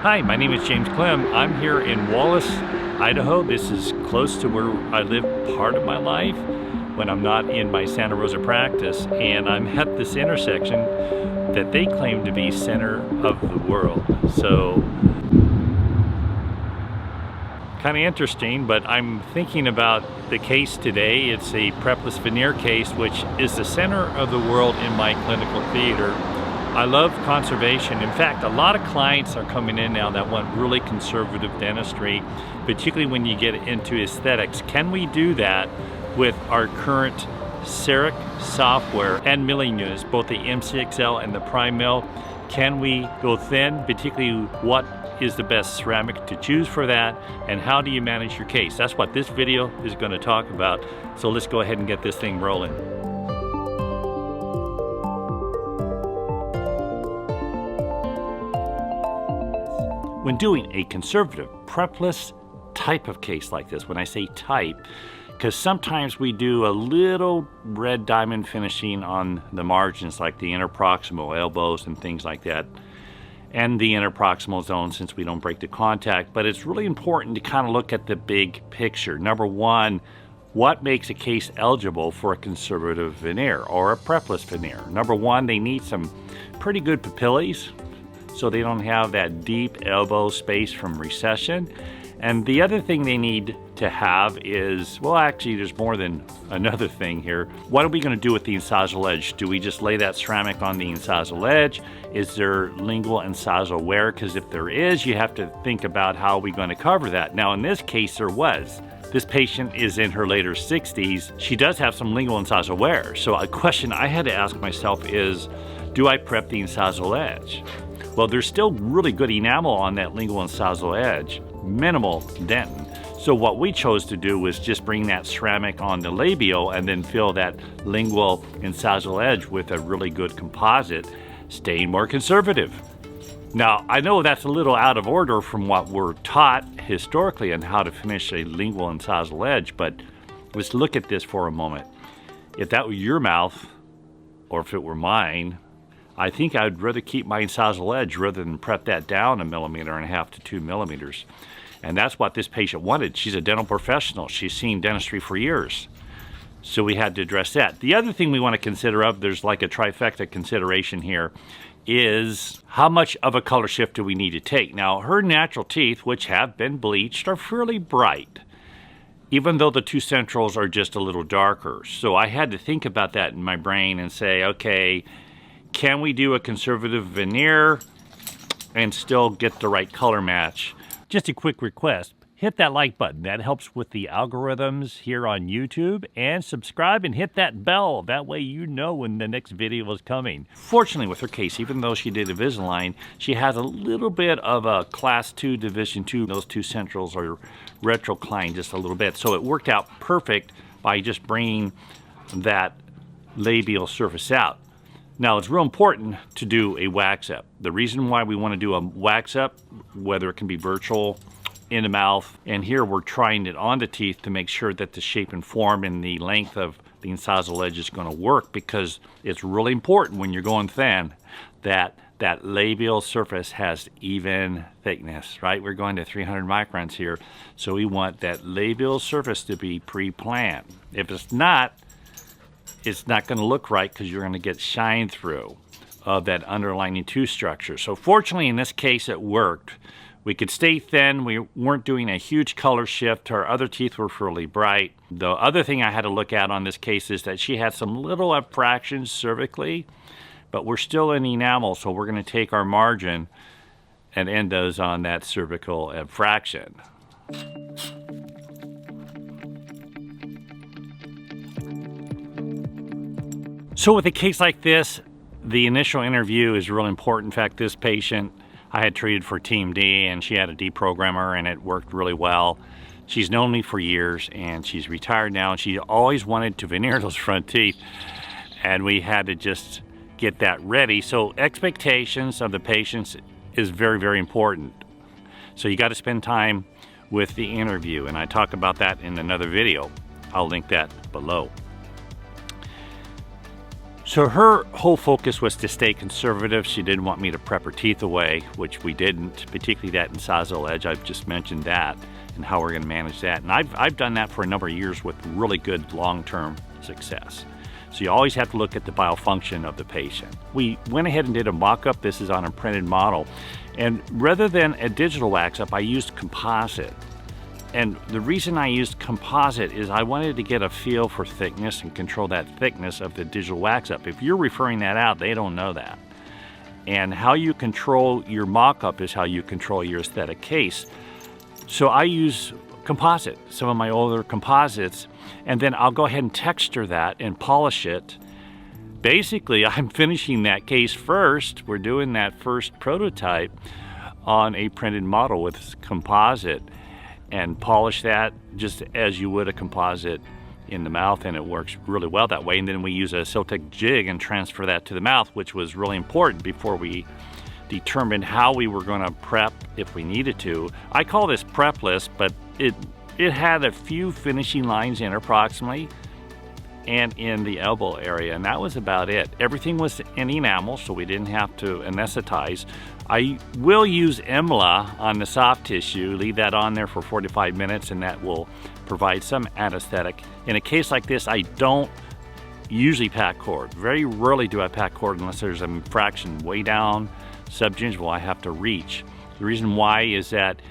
Hi, my name is James Klim. I'm here in Wallace, Idaho. This is close to where I live part of my life when I'm not in my Santa Rosa practice, and I'm at this intersection that they claim to be center of the world. So kind of interesting, but I'm thinking about the case today. It's a prepless veneer case, which is the center of the world in my clinical theater. I love conservation. In fact, a lot of clients are coming in now that want really conservative dentistry, particularly when you get into aesthetics. Can we do that with our current CEREC software and milling units, both the M6L and the Prime Mill? Can we go thin, particularly what is the best ceramic to choose for that, and how do you manage your case? That's what this video is going to talk about. So let's go ahead and get this thing rolling. When doing a conservative, prepless type of case like this, when I say type, because sometimes we do a little red diamond finishing on the margins like the interproximal elbows and things like that, and the interproximal zone since we don't break the contact, but it's really important to kind of look at the big picture. Number one, what makes a case eligible for a conservative veneer or a prepless veneer? Number one, they need some pretty good papillae, so they don't have that deep elbow space from recession. And the other thing they need to have is, well, actually there's more than another thing here. What are we going to do with the incisal edge? Do we just lay that ceramic on the incisal edge? Is there lingual incisal wear? Because if there is, you have to think about how are we going to cover that. Now in this case there was. This patient is in her later 60s. She does have some lingual incisal wear. So a question I had to ask myself is, do I prep the incisal edge? Well, there's still really good enamel on that lingual incisal edge, minimal dentin. So what we chose to do was just bring that ceramic on the labial and then fill that lingual incisal edge with a really good composite, staying more conservative. Now, I know that's a little out of order from what we're taught historically on how to finish a lingual incisal edge, but let's look at this for a moment. If that were your mouth, or if it were mine, I think I'd rather keep my incisal edge rather than prep that down 1.5 millimeters to 2 millimeters. And that's what this patient wanted. She's a dental professional. She's seen dentistry for years. So we had to address that. The other thing we want to consider there's like a trifecta consideration here, is how much of a color shift do we need to take? Now, her natural teeth, which have been bleached, are fairly bright, even though the two centrals are just a little darker. So I had to think about that in my brain and say, okay, can we do a conservative veneer and still get the right color match? Just a quick request, hit that like button. That helps with the algorithms here on YouTube, and subscribe and hit that bell. That way you know when the next video is coming. Fortunately with her case, even though she did Invisalign, she has a little bit of a class 2 division 2. Those two centrals are retroclined just a little bit. So it worked out perfect by just bringing that labial surface out. Now, it's real important to do a wax up. The reason why we want to do a wax up, whether it can be virtual, in the mouth, and here we're trying it on the teeth to make sure that the shape and form and the length of the incisal edge is going to work, because it's really important when you're going thin that that labial surface has even thickness, right? We're going to 300 microns here, so we want that labial surface to be pre-planned. If it's not going to look right because you're going to get shine through of that underlining tooth structure. So fortunately in this case it worked. We could stay thin. We weren't doing a huge color shift. Her other teeth were fairly bright. The other thing I had to look at on this case is that she had some little abfractions cervically, but we're still in enamel, so we're going to take our margin and end those on that cervical abfraction. So with a case like this, the initial interview is really important. In fact, this patient I had treated for Team D, and she had a deprogrammer, and it worked really well. She's known me for years, and she's retired now, and she always wanted to veneer those front teeth, and we had to just get that ready. So expectations of the patients is very, very important. So you got to spend time with the interview, and I talk about that in another video. I'll link that below. So her whole focus was to stay conservative. She didn't want me to prep her teeth away, which we didn't, particularly that incisal edge. I've just mentioned that and how we're going to manage that. And I've done that for a number of years with really good long-term success. So you always have to look at the biofunction of the patient. We went ahead and did a mock-up. This is on a printed model. And rather than a digital wax-up, I used composite. And the reason I used composite is I wanted to get a feel for thickness and control that thickness of the digital wax-up. If you're referring that out, they don't know that. And how you control your mock-up is how you control your aesthetic case. So I use composite, some of my older composites, and then I'll go ahead and texture that and polish it. Basically, I'm finishing that case first. We're doing that first prototype on a printed model with composite, and polish that just as you would a composite in the mouth, and it works really well that way. And then we use a Siltec jig and transfer that to the mouth, which was really important before we determined how we were going to prep if we needed to. I call this prepless, but it had a few finishing lines in approximately and in the elbow area, and that was about it. Everything was in enamel, so we didn't have to anesthetize. I will use EMLA on the soft tissue, leave that on there for 45 minutes, and that will provide some anesthetic. In a case like this, I don't usually pack cord. Very rarely do I pack cord unless there's a fraction way down subgingival I have to reach. The reason why is that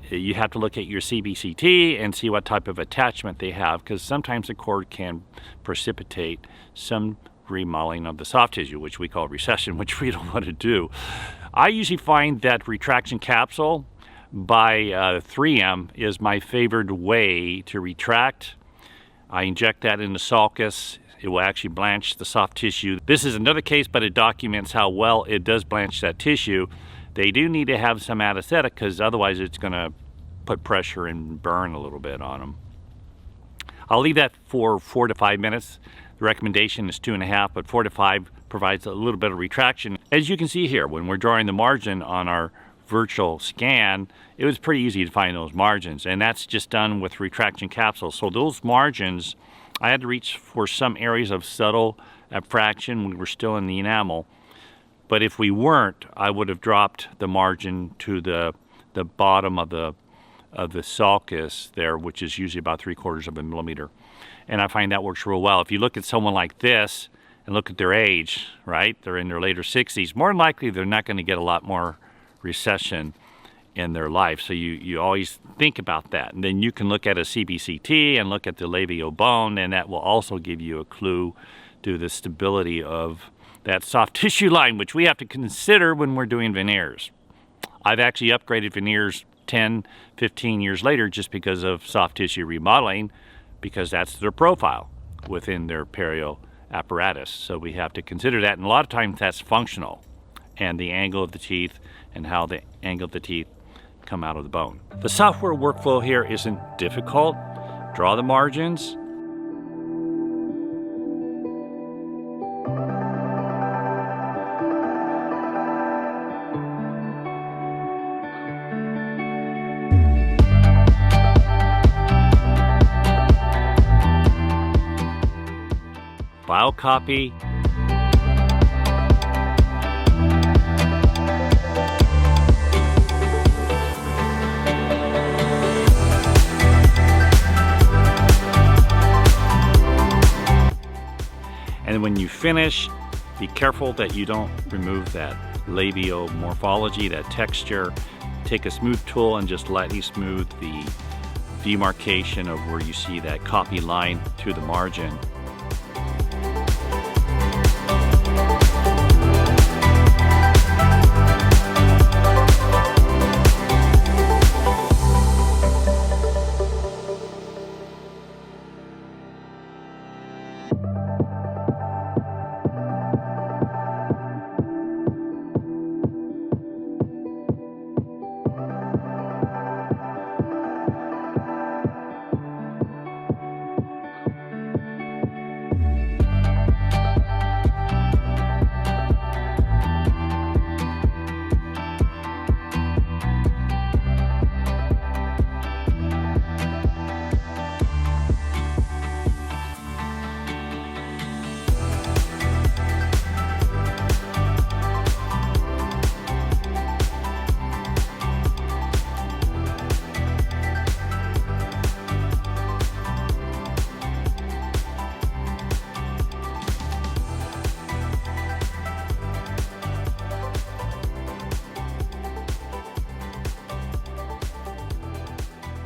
you have to look at your CBCT and see what type of attachment they have, because sometimes the cord can precipitate some remodeling of the soft tissue, which we call recession, which we don't want to do. I usually find that retraction capsule by 3M is my favored way to retract. I inject that in the sulcus. It will actually blanch the soft tissue. This is another case, but it documents how well it does blanch that tissue. They do need to have some anesthetic, because otherwise it's going to put pressure and burn a little bit on them. I'll leave that for 4 to 5 minutes. The recommendation is 2.5, but 4 to 5 provides a little bit of retraction. As you can see here, when we're drawing the margin on our virtual scan, it was pretty easy to find those margins, and that's just done with retraction capsules. So those margins, I had to reach for some areas of subtle abfraction when we were still in the enamel. But if we weren't, I would have dropped the margin to the bottom of the sulcus there, which is usually about 3/4 of a millimeter. And I find that works real well. If you look at someone like this and look at their age, right? They're in their later 60s. More than likely, they're not going to get a lot more recession in their life. So you always think about that. And then you can look at a CBCT and look at the labial bone, and that will also give you a clue to the stability of that soft tissue line, which we have to consider when we're doing veneers. I've actually upgraded veneers 10, 15 years later just because of soft tissue remodeling, because that's their profile within their perio apparatus. So we have to consider that, and a lot of times that's functional, and the angle of the teeth and how the angle of the teeth come out of the bone. The software workflow here isn't difficult. Draw the margins. File copy. And when you finish, be careful that you don't remove that labial morphology, that texture. Take a smooth tool and just lightly smooth the demarcation of where you see that copy line through the margin.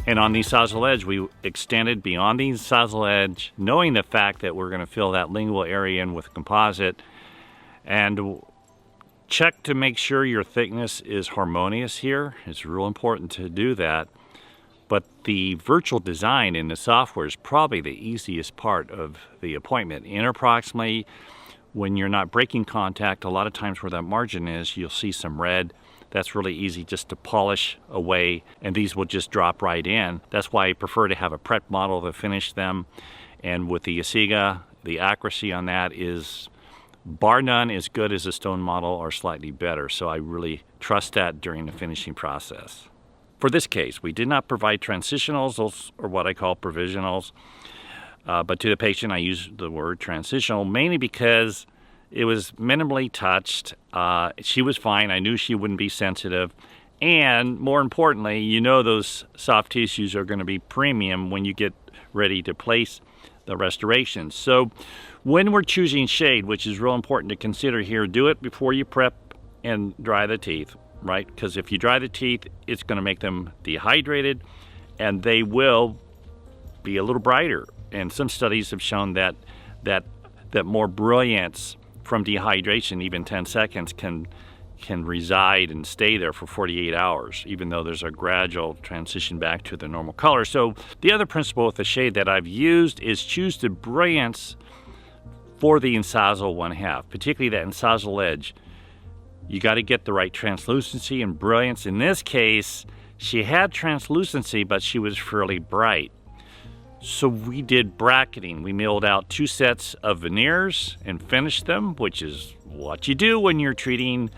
And on the incisal edge, we extended beyond the incisal edge, knowing the fact that we're going to fill that lingual area in with composite. And check to make sure your thickness is harmonious here. It's real important to do that. But the virtual design in the software is probably the easiest part of the appointment. In approximately, when you're not breaking contact, a lot of times where that margin is, you'll see some red. That's really easy just to polish away, and these will just drop right in. That's why I prefer to have a prep model to finish them. And with the Asiga, the accuracy on that is bar none as good as a stone model or slightly better. So I really trust that during the finishing process. For this case, we did not provide transitionals, or what I call provisionals, but to the patient I used the word transitional mainly because it was minimally touched. She was fine. I knew she wouldn't be sensitive. And more importantly, you know those soft tissues are going to be premium when you get ready to place the restoration. So when we're choosing shade, which is real important to consider here, do it before you prep and dry the teeth, right? Because if you dry the teeth, it's going to make them dehydrated and they will be a little brighter. And some studies have shown that more brilliance from dehydration, even 10 seconds, can reside and stay there for 48 hours, even though there's a gradual transition back to the normal color. So the other principle with the shade that I've used is choose the brilliance for the incisal 1/2, particularly that incisal edge. You got to get the right translucency and brilliance. In this case, she had translucency, but she was fairly bright. So we did bracketing. We milled out 2 sets of veneers and finished them, which is what you do when you're treating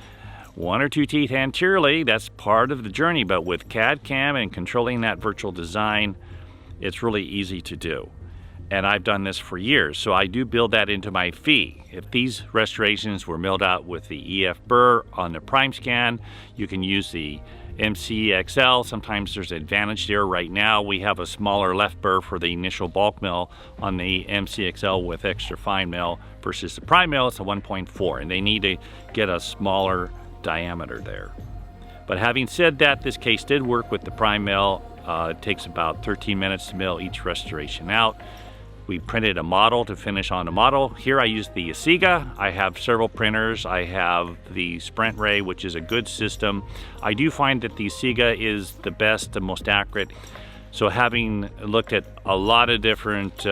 1 or 2 teeth anteriorly. That's part of the journey, but with CAD/CAM and controlling that virtual design, it's really easy to do. And I've done this for years, so I do build that into my fee. If these restorations were milled out with the EF burr on the prime scan, you can use the MCXL. Sometimes there's an advantage there. Right now we have a smaller left burr for the initial bulk mill on the MCXL with extra fine mill versus the prime mill. It's a 1.4 and they need to get a smaller diameter there. But having said that, this case did work with the prime mill. It takes about 13 minutes to mill each restoration out. We printed a model to finish on a model. Here I used the Asiga. I have several printers. I have the Sprint Ray, which is a good system. I do find that the Asiga is the best, the most accurate. So having looked at a lot of different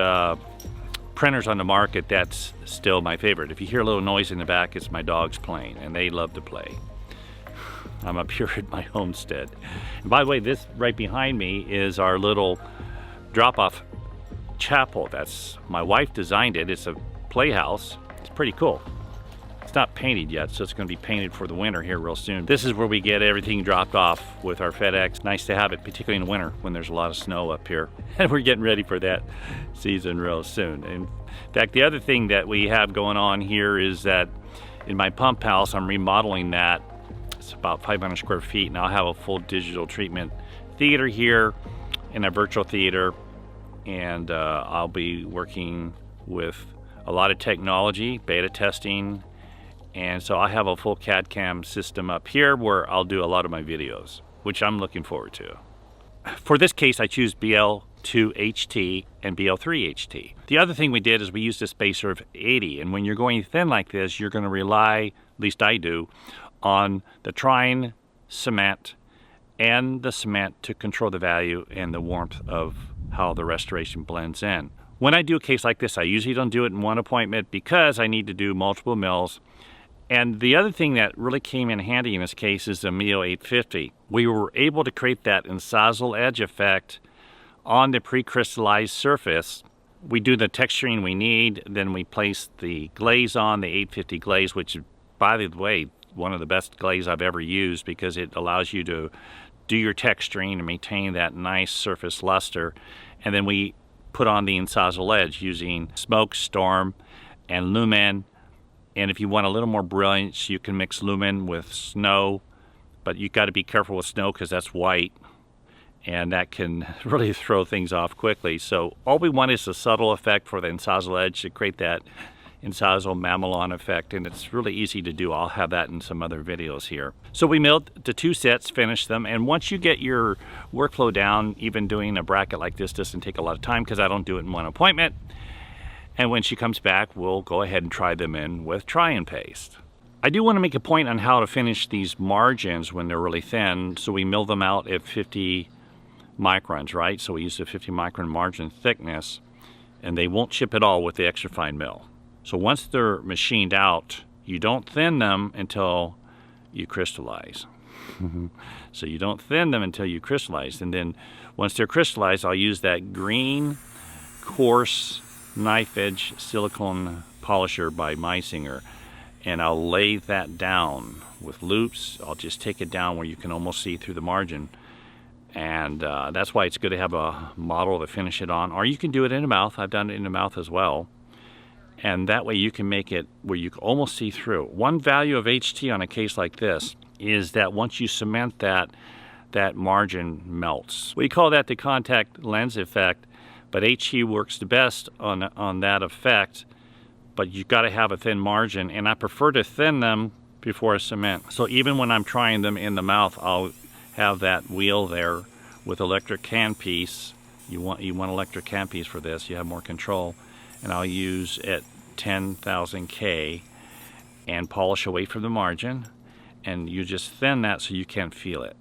printers on the market, that's still my favorite. If you hear a little noise in the back, it's my dogs playing, and they love to play. I'm up here at my homestead. And by the way, this right behind me is our little drop-off chapel. That's my wife designed it. It's a playhouse. It's pretty cool. It's not painted yet, so it's going to be painted for the winter here real soon. This is where we get everything dropped off with our FedEx. Nice to have it, particularly in the winter when there's a lot of snow up here. And we're getting ready for that season real soon. In fact, the other thing that we have going on here is that in my pump house, I'm remodeling that. It's about 500 square feet, and I'll have a full digital treatment theater here and a virtual theater. And I'll be working with a lot of technology, beta testing, and so I have a full CAD/CAM system up here where I'll do a lot of my videos, which I'm looking forward to. For this case, I choose BL2HT and BL3HT. The other thing we did is we used a spacer of 80, and when you're going thin like this, you're going to rely, at least I do, on the Trine cement and the cement to control the value and the warmth of how the restoration blends in. When I do a case like this, I usually don't do it in one appointment because I need to do multiple mills. And the other thing that really came in handy in this case is the Mio 850. We were able to create that incisal edge effect on the pre-crystallized surface. We do the texturing we need, then we place the glaze on, the 850 glaze, which is, by the way, one of the best glaze I've ever used because it allows you to do your texturing and maintain that nice surface luster. And then we put on the incisal edge using smoke, storm, and lumen. And if you want a little more brilliance, you can mix lumen with snow, but you got to be careful with snow because that's white and that can really throw things off quickly. So all we want is a subtle effect for the incisal edge to create that incisal mamelon effect, and it's really easy to do. I'll have that in some other videos here. So we milled the 2 sets, finished them, and once you get your workflow down, even doing a bracket like this doesn't take a lot of time because I don't do it in one appointment. And when she comes back, we'll go ahead and try them in with try and paste. I do want to make a point on how to finish these margins when they're really thin. So we mill them out at 50 microns, right? So we use a 50 micron margin thickness, and they won't chip at all with the extra fine mill. So once they're machined out, you don't thin them until you crystallize. So you don't thin them until you crystallize. And then once they're crystallized, I'll use that green coarse knife edge silicone polisher by Meisinger, and I'll lay that down with loops. I'll just take it down where you can almost see through the margin, and that's why it's good to have a model to finish it on, or you can do it in the mouth. I've done it in the mouth as well, and that way you can make it where you can almost see through. One value of HT on a case like this is that once you cement that margin melts. We call that the contact lens effect, but HT works the best on that effect, but you've got to have a thin margin, and I prefer to thin them before I cement. So even when I'm trying them in the mouth, I'll have that wheel there with electric can piece. You want electric can piece for this, you have more control, and I'll use at 10,000 K and polish away from the margin, and you just thin that so you can't feel it.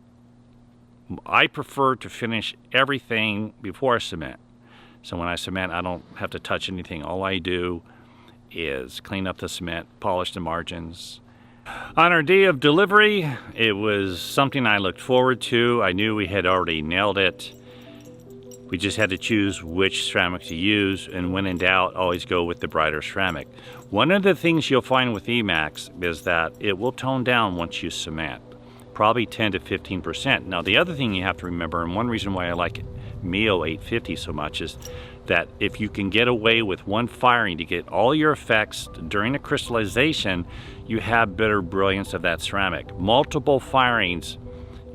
I prefer to finish everything before I cement. So when I cement, I don't have to touch anything. All I do is clean up the cement, polish the margins. On our day of delivery, it was something I looked forward to. I knew we had already nailed it. We just had to choose which ceramic to use, and when in doubt, always go with the brighter ceramic. One of the things you'll find with e.max is that it will tone down once you cement, probably 10 to 15%. Now the other thing you have to remember, and one reason why I like Mio 850 so much, is that if you can get away with one firing to get all your effects during the crystallization, you have better brilliance of that ceramic. Multiple firings,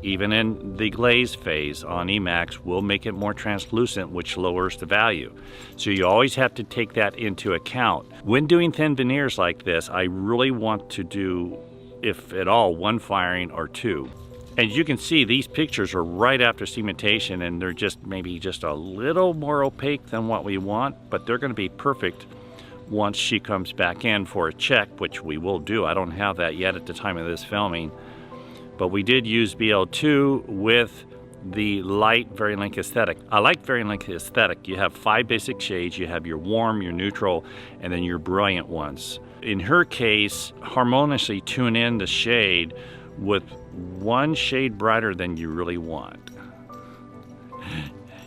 even in the glaze phase on e.max, will make it more translucent, which lowers the value. So you always have to take that into account. When doing thin veneers like this, I really want to do, if at all, one firing or two. And you can see these pictures are right after cementation, and they're just maybe just a little more opaque than what we want, but they're going to be perfect once she comes back in for a check, which we will do. I don't have that yet at the time of this filming, but we did use BL2 with the light Verilink aesthetic. I like Verilink aesthetic. You have 5 basic shades. You have your warm, your neutral, and then your brilliant ones. In her case, harmoniously tune in the shade with one shade brighter than you really want.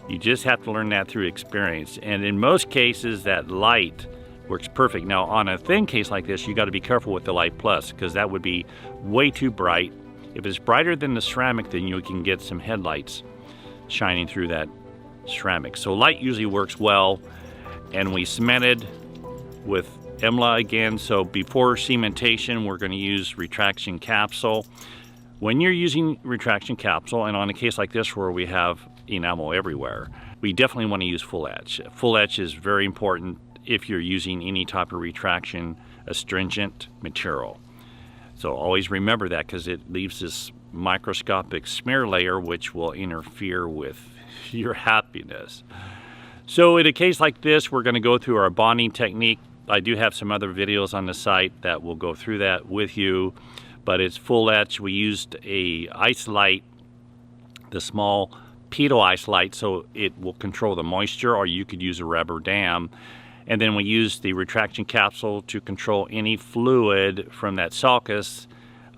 You just have to learn that through experience, and in most cases that light works perfect. Now on a thin case like this, you got to be careful with the light plus, because that would be way too bright. If it's brighter than the ceramic, then you can get some headlights shining through that ceramic. So light usually works well, and we cemented with EMLA again. So before cementation, we're going to use retraction capsule. When you're using retraction capsule, and on a case like this where we have enamel everywhere, we definitely want to use full etch. Full etch is very important if you're using any type of retraction astringent material. So always remember that, because it leaves this microscopic smear layer which will interfere with your happiness. So in a case like this, we're going to go through our bonding technique. I do have some other videos on the site that will go through that with you, but it's full etch. We used a ice light, the small pedo ice light, so it will control the moisture, or you could use a rubber dam. And then we used the retraction capsule to control any fluid from that sulcus.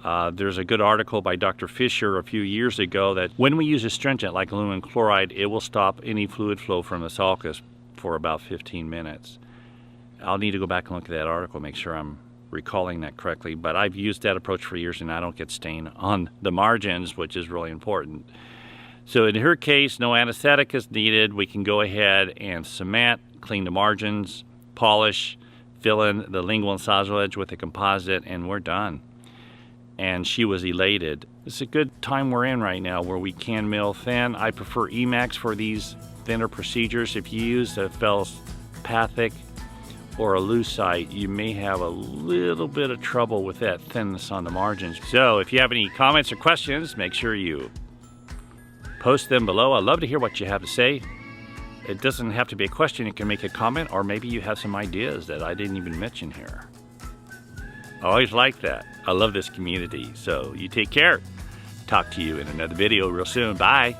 There's a good article by Dr. Fisher a few years ago that when we use astringent like aluminum chloride, it will stop any fluid flow from the sulcus for about 15 minutes. I'll need to go back and look at that article, make sure I'm recalling that correctly, but I've used that approach for years and I don't get stain on the margins, which is really important. So in her case, no anesthetic is needed. We can go ahead and cement, clean the margins, polish, fill in the lingual incisal edge with a composite, and we're done. And she was elated. It's a good time we're in right now where we can mill thin. I prefer e.max for these thinner procedures. If you use a feldspathic or a lucite, you may have a little bit of trouble with that thinness on the margins. So if you have any comments or questions, make sure you post them below. I'd love to hear what you have to say. It doesn't have to be a question. You can make a comment, or maybe you have some ideas that I didn't even mention here. I always like that. I love this community. So you take care. Talk to you in another video real soon. Bye.